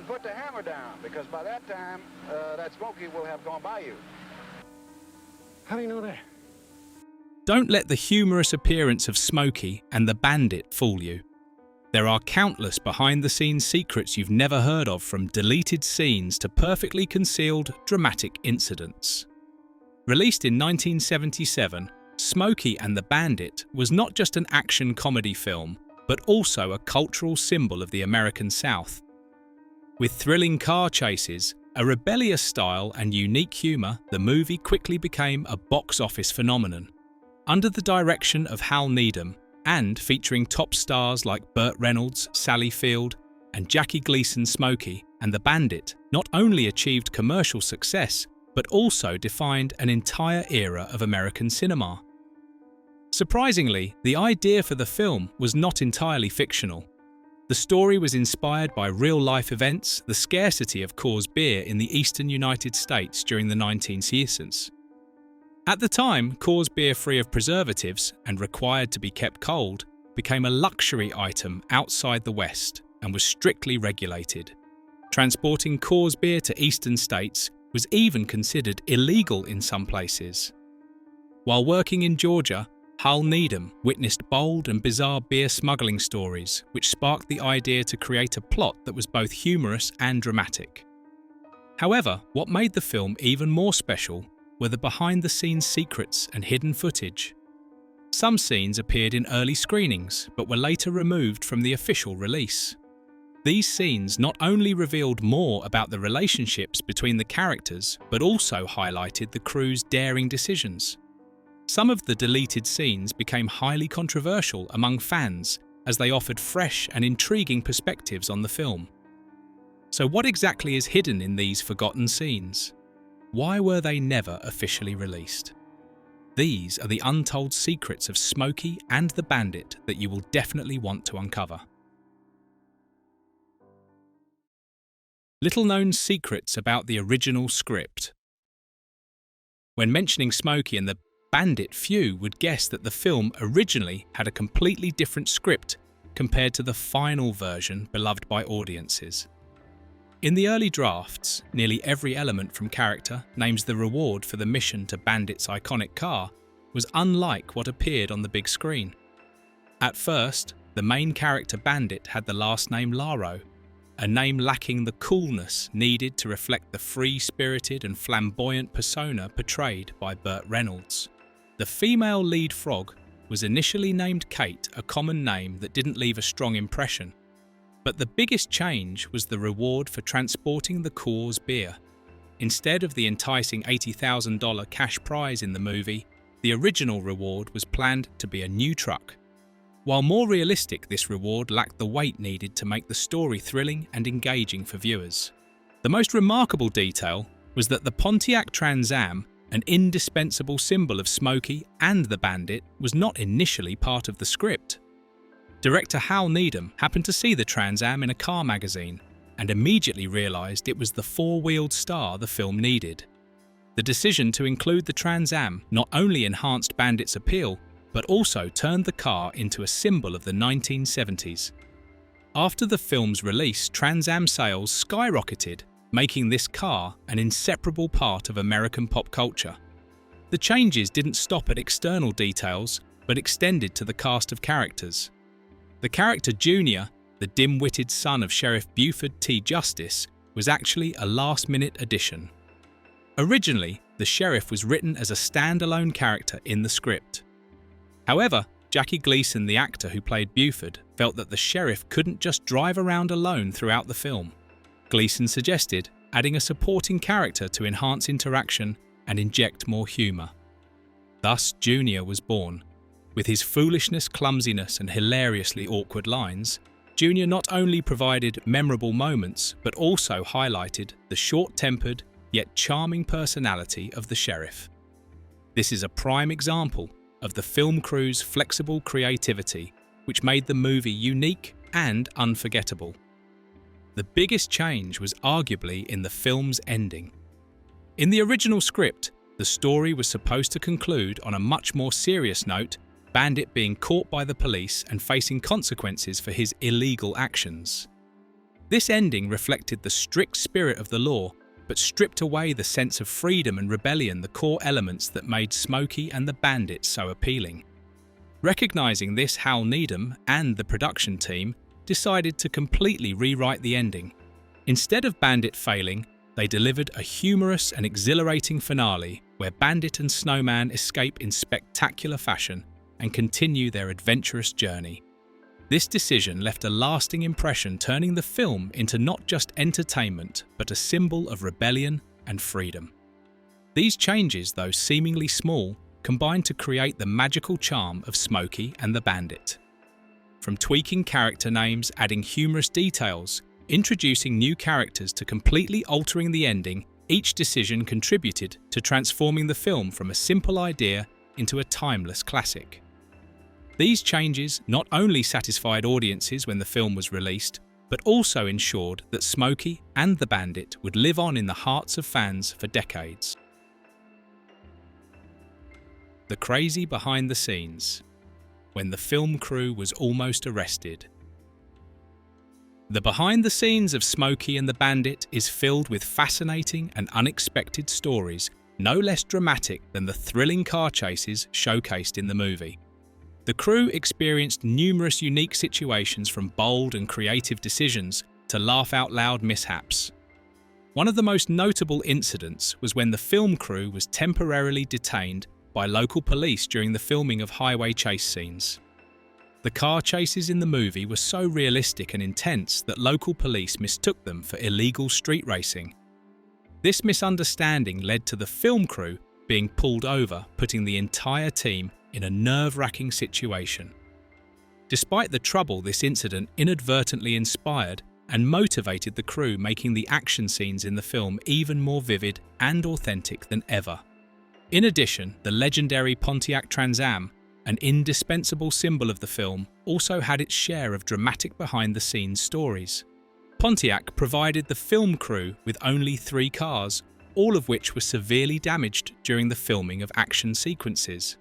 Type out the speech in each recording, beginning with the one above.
put the hammer down, because by that time, that Smokey will have gone by you. How do you know that? Don't let the humorous appearance of Smokey and the Bandit fool you. There are countless behind-the-scenes secrets you've never heard of, from deleted scenes to perfectly concealed dramatic incidents. Released in 1977, Smokey and the Bandit was not just an action comedy film, but also a cultural symbol of the American South. With thrilling car chases, a rebellious style and unique humor, the movie quickly became a box office phenomenon. Under the direction of Hal Needham, and featuring top stars like Burt Reynolds, Sally Field, and Jackie Gleason, Smokey and the Bandit not only achieved commercial success, but also defined an entire era of American cinema. Surprisingly, the idea for the film was not entirely fictional. The story was inspired by real-life events, the scarcity of Coors beer in the eastern United States during the 1960s. At the time, Coors beer, free of preservatives and required to be kept cold, became a luxury item outside the West and was strictly regulated. Transporting Coors beer to eastern states was even considered illegal in some places. While working in Georgia, Hal Needham witnessed bold and bizarre beer smuggling stories, which sparked the idea to create a plot that was both humorous and dramatic. However, what made the film even more special were the behind-the-scenes secrets and hidden footage. Some scenes appeared in early screenings, but were later removed from the official release. These scenes not only revealed more about the relationships between the characters, but also highlighted the crew's daring decisions. Some of the deleted scenes became highly controversial among fans, as they offered fresh and intriguing perspectives on the film. So what exactly is hidden in these forgotten scenes? Why were they never officially released? These are the untold secrets of Smokey and the Bandit that you will definitely want to uncover. Little-known secrets about the original script. When mentioning Smokey and the Bandit, few would guess that the film originally had a completely different script compared to the final version beloved by audiences. In the early drafts, nearly every element from character, names, the reward for the mission to Bandit's iconic car, was unlike what appeared on the big screen. At first, the main character Bandit had the last name Laro, a name lacking the coolness needed to reflect the free-spirited and flamboyant persona portrayed by Burt Reynolds. The female lead frog was initially named Kate, a common name that didn't leave a strong impression. But the biggest change was the reward for transporting the Coors beer. Instead of the enticing $80,000 cash prize in the movie, the original reward was planned to be a new truck. While more realistic, this reward lacked the weight needed to make the story thrilling and engaging for viewers. The most remarkable detail was that the Pontiac Trans Am, an indispensable symbol of Smokey and the Bandit, was not initially part of the script. Director Hal Needham happened to see the Trans Am in a car magazine and immediately realised it was the four-wheeled star the film needed. The decision to include the Trans Am not only enhanced Bandit's appeal, but also turned the car into a symbol of the 1970s. After the film's release, Trans Am sales skyrocketed, making this car an inseparable part of American pop culture. The changes didn't stop at external details, but extended to the cast of characters. The character Junior, the dim-witted son of Sheriff Buford T. Justice, was actually a last-minute addition. Originally, the sheriff was written as a standalone character in the script. However, Jackie Gleason, the actor who played Buford, felt that the sheriff couldn't just drive around alone throughout the film. Gleason suggested adding a supporting character to enhance interaction and inject more humour. Thus, Junior was born. With his foolishness, clumsiness and hilariously awkward lines, Junior not only provided memorable moments, but also highlighted the short-tempered yet charming personality of the sheriff. This is a prime example of the film crew's flexible creativity, which made the movie unique and unforgettable. The biggest change was arguably in the film's ending. In the original script, the story was supposed to conclude on a much more serious note, Bandit being caught by the police and facing consequences for his illegal actions. This ending reflected the strict spirit of the law, but stripped away the sense of freedom and rebellion, the core elements that made Smokey and the Bandit so appealing. Recognizing this, Hal Needham and the production team decided to completely rewrite the ending. Instead of Bandit failing, they delivered a humorous and exhilarating finale where Bandit and Snowman escape in spectacular fashion and continue their adventurous journey. This decision left a lasting impression, turning the film into not just entertainment, but a symbol of rebellion and freedom. These changes, though seemingly small, combined to create the magical charm of Smokey and the Bandit. From tweaking character names, adding humorous details, introducing new characters to completely altering the ending, each decision contributed to transforming the film from a simple idea into a timeless classic. These changes not only satisfied audiences when the film was released, but also ensured that Smokey and the Bandit would live on in the hearts of fans for decades. The crazy behind the scenes, when the film crew was almost arrested. The behind the scenes of Smokey and the Bandit is filled with fascinating and unexpected stories, no less dramatic than the thrilling car chases showcased in the movie. The crew experienced numerous unique situations, from bold and creative decisions to laugh-out-loud mishaps. One of the most notable incidents was when the film crew was temporarily detained by local police during the filming of highway chase scenes. The car chases in the movie were so realistic and intense that local police mistook them for illegal street racing. This misunderstanding led to the film crew being pulled over, putting the entire team in a nerve-wracking situation. Despite the trouble this incident inadvertently inspired and motivated the crew, making the action scenes in the film even more vivid and authentic than ever. In addition, the legendary Pontiac Trans Am, an indispensable symbol of the film, also had its share of dramatic behind-the-scenes stories. Pontiac provided the film crew with only 3 cars, all of which were severely damaged during the filming of action sequences.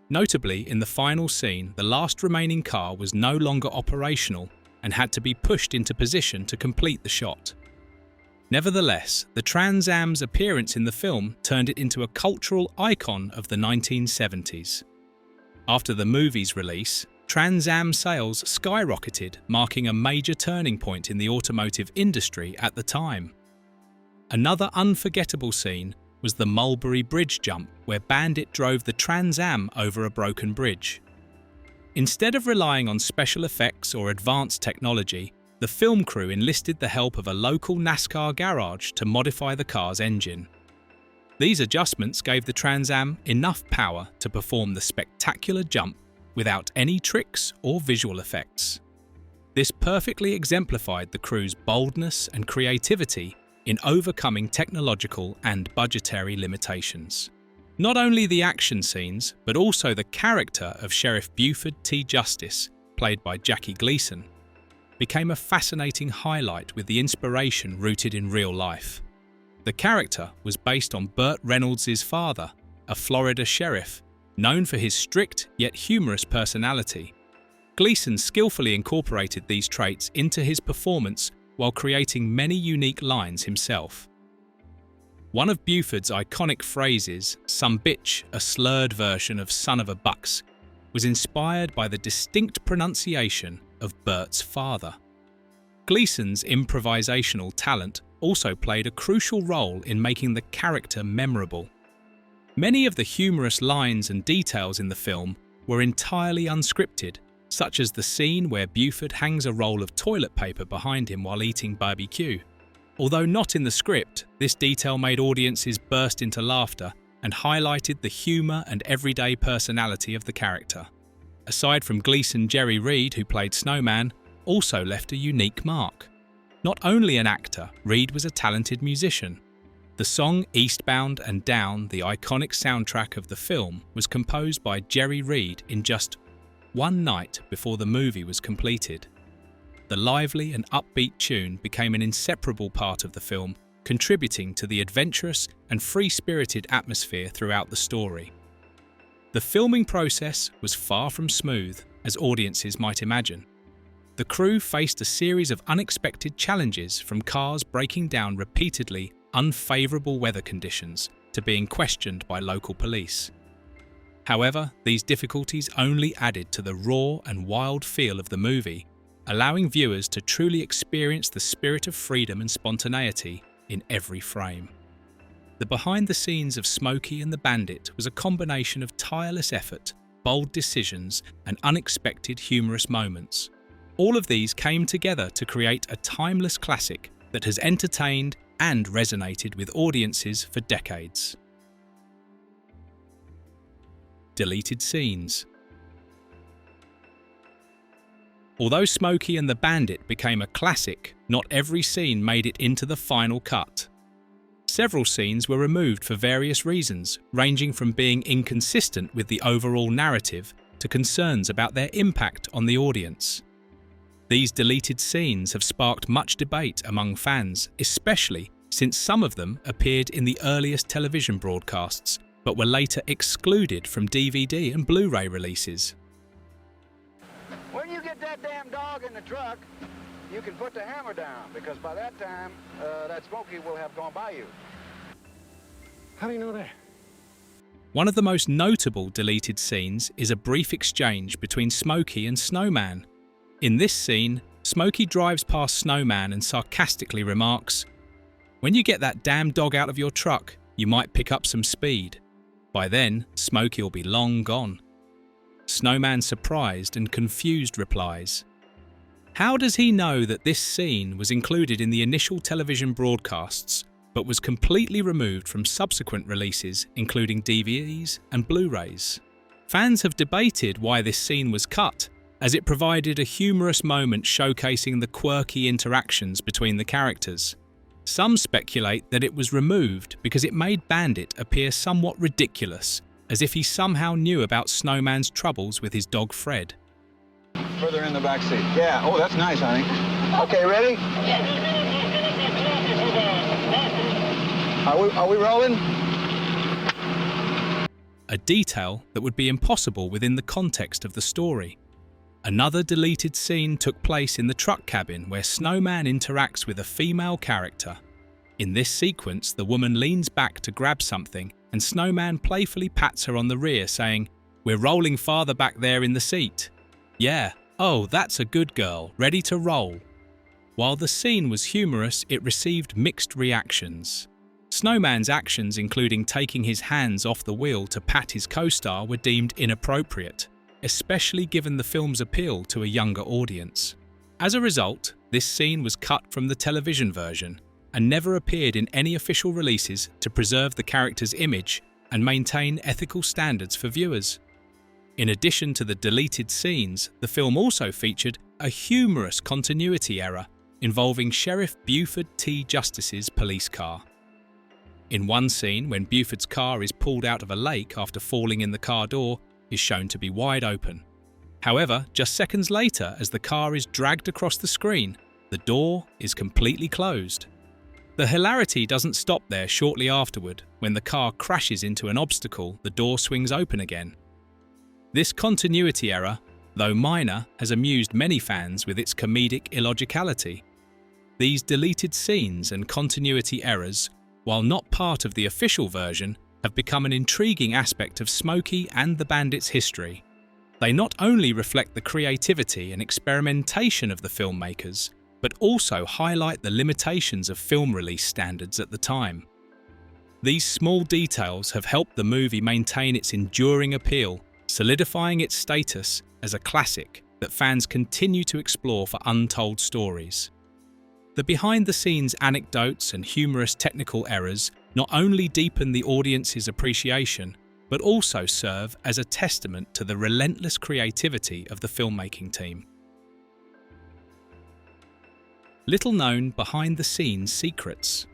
Notably, in the final scene, the last remaining car was no longer operational and had to be pushed into position to complete the shot. Nevertheless, the Trans Am's appearance in the film turned it into a cultural icon of the 1970s. After the movie's release, Trans Am sales skyrocketed, marking a major turning point in the automotive industry at the time. Another unforgettable scene was the Mulberry Bridge jump, where Bandit drove the Trans Am over a broken bridge. Instead of relying on special effects or advanced technology, the film crew enlisted the help of a local NASCAR garage to modify the car's engine. These adjustments gave the Trans Am enough power to perform the spectacular jump without any tricks or visual effects. This perfectly exemplified the crew's boldness and creativity in overcoming technological and budgetary limitations. Not only the action scenes, but also the character of Sheriff Buford T. Justice, played by Jackie Gleason, became a fascinating highlight, with the inspiration rooted in real life. The character was based on Burt Reynolds' father, a Florida sheriff, known for his strict yet humorous personality. Gleason skillfully incorporated these traits into his performance while creating many unique lines himself. One of Buford's iconic phrases, "Some bitch," a slurred version of "son of a bucks," was inspired by the distinct pronunciation of Burt's father. Gleason's improvisational talent also played a crucial role in making the character memorable. Many of the humorous lines and details in the film were entirely unscripted, such as the scene where Buford hangs a roll of toilet paper behind him while eating barbecue. Although not in the script, this detail made audiences burst into laughter and highlighted the humour and everyday personality of the character. Aside from Gleason, Jerry Reed, who played Snowman, also left a unique mark. Not only an actor, Reed was a talented musician. The song Eastbound and Down, the iconic soundtrack of the film, was composed by Jerry Reed in just one night before the movie was completed. The lively and upbeat tune became an inseparable part of the film, contributing to the adventurous and free-spirited atmosphere throughout the story. The filming process was far from smooth, as audiences might imagine. the crew faced a series of unexpected challenges, from cars breaking down repeatedly, unfavourable weather conditions, to being questioned by local police. However, these difficulties only added to the raw and wild feel of the movie, allowing viewers to truly experience the spirit of freedom and spontaneity in every frame. The behind the scenes of Smokey and the Bandit was a combination of tireless effort, bold decisions, and unexpected humorous moments. All of these came together to create a timeless classic that has entertained and resonated with audiences for decades. Deleted scenes. Although Smokey and the Bandit became a classic, not every scene made it into the final cut. Several scenes were removed for various reasons, ranging from being inconsistent with the overall narrative to concerns about their impact on the audience. These deleted scenes have sparked much debate among fans, especially since some of them appeared in the earliest television broadcasts, but were later excluded from DVD and Blu-ray releases. When you get that damn dog in the truck, you can put the hammer down, because by that time, that Smokey will have gone by you. How do you know that? One of the most notable deleted scenes is a brief exchange between Smokey and Snowman. In this scene, Smokey drives past Snowman and sarcastically remarks, "When you get that damn dog out of your truck, you might pick up some speed. By then, Smokey will be long gone." Snowman, surprised and confused, replies, "How does he know that this scene was included in the initial television broadcasts, but was completely removed from subsequent releases, including DVDs and Blu-rays?" Fans have debated why this scene was cut, as it provided a humorous moment showcasing the quirky interactions between the characters. Some speculate that it was removed because it made Bandit appear somewhat ridiculous, as if he somehow knew about Snowman's troubles with his dog Fred. Further in the back seat. Yeah, oh, that's nice, honey. Okay, ready? Are we rolling? A detail that would be impossible within the context of the story. Another deleted scene took place in the truck cabin where Snowman interacts with a female character. In this sequence, the woman leans back to grab something and Snowman playfully pats her on the rear, saying, "We're rolling farther back there in the seat." "Yeah, oh, that's a good girl, ready to roll." While the scene was humorous, it received mixed reactions. Snowman's actions, including taking his hands off the wheel to pat his co-star, were deemed inappropriate, especially given the film's appeal to a younger audience. As a result, this scene was cut from the television version and never appeared in any official releases to preserve the character's image and maintain ethical standards for viewers. In addition to the deleted scenes, the film also featured a humorous continuity error involving Sheriff Buford T. Justice's police car. In one scene, when Buford's car is pulled out of a lake after falling in, the car door is shown to be wide open. However, just seconds later, as the car is dragged across the screen, the door is completely closed. The hilarity doesn't stop there. Shortly afterward, when the car crashes into an obstacle, the door swings open again. This continuity error, though minor, has amused many fans with its comedic illogicality. These deleted scenes and continuity errors, while not part of the official version, have become an intriguing aspect of Smokey and the Bandit's history. They not only reflect the creativity and experimentation of the filmmakers, but also highlight the limitations of film release standards at the time. These small details have helped the movie maintain its enduring appeal, solidifying its status as a classic that fans continue to explore for untold stories. The behind-the-scenes anecdotes and humorous technical errors not only deepen the audience's appreciation, but also serve as a testament to the relentless creativity of the filmmaking team. Little-known behind-the-scenes secrets.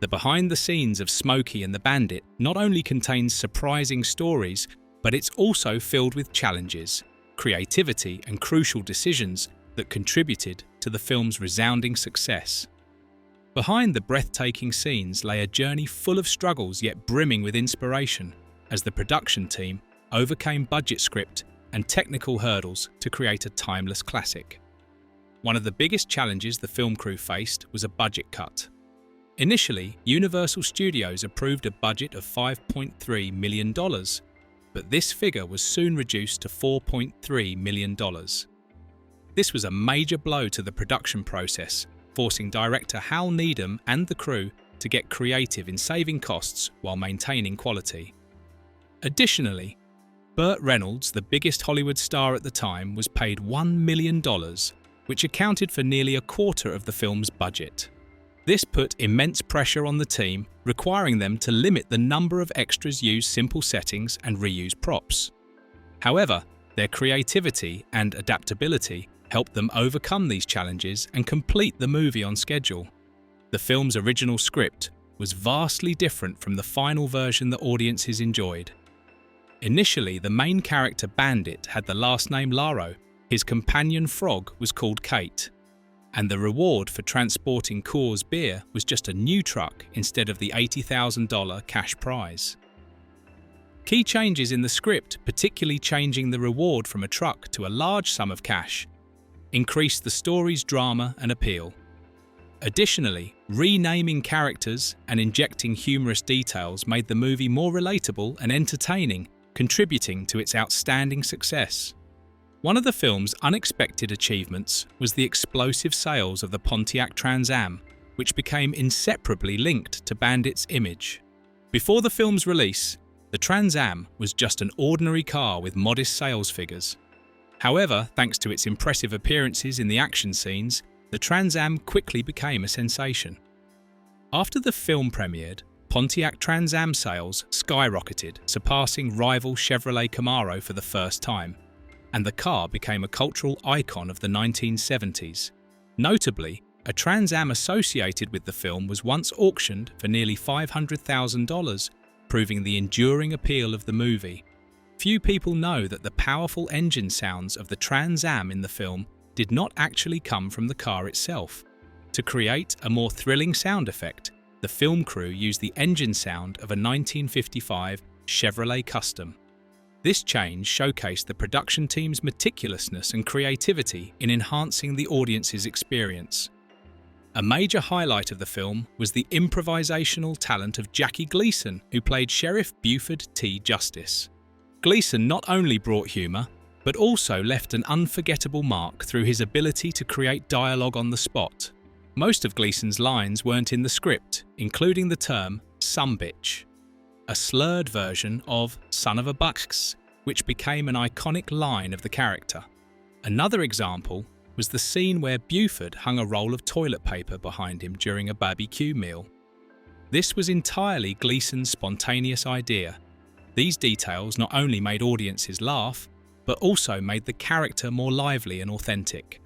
The behind-the-scenes of Smokey and the Bandit not only contains surprising stories, but it's also filled with challenges, creativity, and crucial decisions that contributed to the film's resounding success. Behind the breathtaking scenes lay a journey full of struggles yet brimming with inspiration, as the production team overcame budget script and technical hurdles to create a timeless classic. One of the biggest challenges the film crew faced was a budget cut. Initially, Universal Studios approved a budget of $5.3 million, but this figure was soon reduced to $4.3 million. This was a major blow to the production process, forcing director Hal Needham and the crew to get creative in saving costs while maintaining quality. Additionally, Burt Reynolds, the biggest Hollywood star at the time, was paid $1 million, which accounted for nearly a quarter of the film's budget. This put immense pressure on the team, requiring them to limit the number of extras, use simple settings, and reuse props. However, their creativity and adaptability helped them overcome these challenges and complete the movie on schedule. The film's original script was vastly different from the final version that audiences enjoyed. Initially, the main character Bandit had the last name Laro, his companion Frog was called Kate, and the reward for transporting Coors beer was just a new truck instead of the $80,000 cash prize. Key changes in the script, particularly changing the reward from a truck to a large sum of cash, increased the story's drama and appeal. Additionally, renaming characters and injecting humorous details made the movie more relatable and entertaining, contributing to its outstanding success. One of the film's unexpected achievements was the explosive sales of the Pontiac Trans Am, which became inseparably linked to Bandit's image. Before the film's release, the Trans Am was just an ordinary car with modest sales figures. However, thanks to its impressive appearances in the action scenes, the Trans Am quickly became a sensation. After the film premiered, Pontiac Trans Am sales skyrocketed, surpassing rival Chevrolet Camaro for the first time, and the car became a cultural icon of the 1970s. Notably, a Trans Am associated with the film was once auctioned for nearly $500,000, proving the enduring appeal of the movie. Few people know that the powerful engine sounds of the Trans Am in the film did not actually come from the car itself. To create a more thrilling sound effect, the film crew used the engine sound of a 1955 Chevrolet Custom. This change showcased the production team's meticulousness and creativity in enhancing the audience's experience. A major highlight of the film was the improvisational talent of Jackie Gleason, who played Sheriff Buford T. Justice. Gleason not only brought humour, but also left an unforgettable mark through his ability to create dialogue on the spot. Most of Gleason's lines weren't in the script, including the term "sumbitch," a slurred version of "son of a bucks," which became an iconic line of the character. Another example was the scene where Buford hung a roll of toilet paper behind him during a barbecue meal. This was entirely Gleason's spontaneous idea. These details not only made audiences laugh, but also made the character more lively and authentic.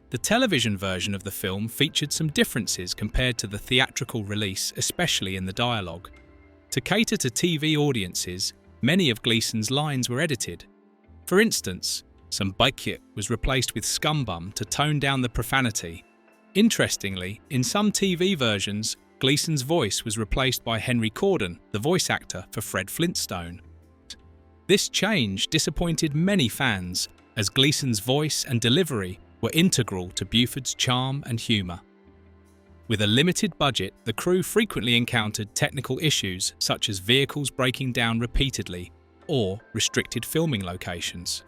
The television version of the film featured some differences compared to the theatrical release, especially in the dialogue. To cater to TV audiences, many of Gleason's lines were edited. For instance, some "bike" was replaced with "scumbum" to tone down the profanity. Interestingly, in some TV versions, Gleason's voice was replaced by Henry Corden, the voice actor for Fred Flintstone. This change disappointed many fans, as Gleason's voice and delivery were integral to Buford's charm and humour. With a limited budget, the crew frequently encountered technical issues such as vehicles breaking down repeatedly or restricted filming locations.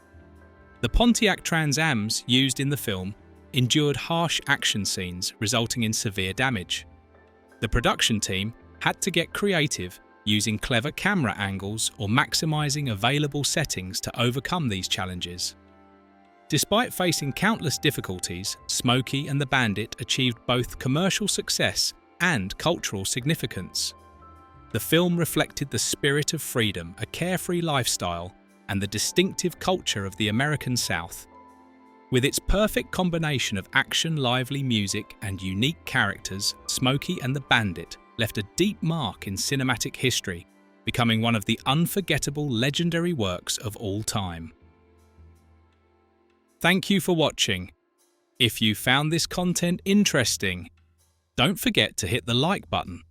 The Pontiac Trans Ams used in the film endured harsh action scenes, resulting in severe damage. The production team had to get creative, using clever camera angles or maximising available settings to overcome these challenges. Despite facing countless difficulties, Smokey and the Bandit achieved both commercial success and cultural significance. The film reflected the spirit of freedom, a carefree lifestyle, and the distinctive culture of the American South. With its perfect combination of action, lively music, and unique characters, Smokey and the Bandit left a deep mark in cinematic history, becoming one of the unforgettable legendary works of all time. Thank you for watching. If you found this content interesting, don't forget to hit the like button.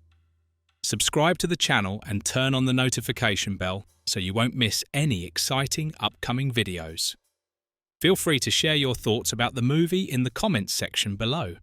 Subscribe to the channel and turn on the notification bell so you won't miss any exciting upcoming videos. Feel free to share your thoughts about the movie in the comments section below.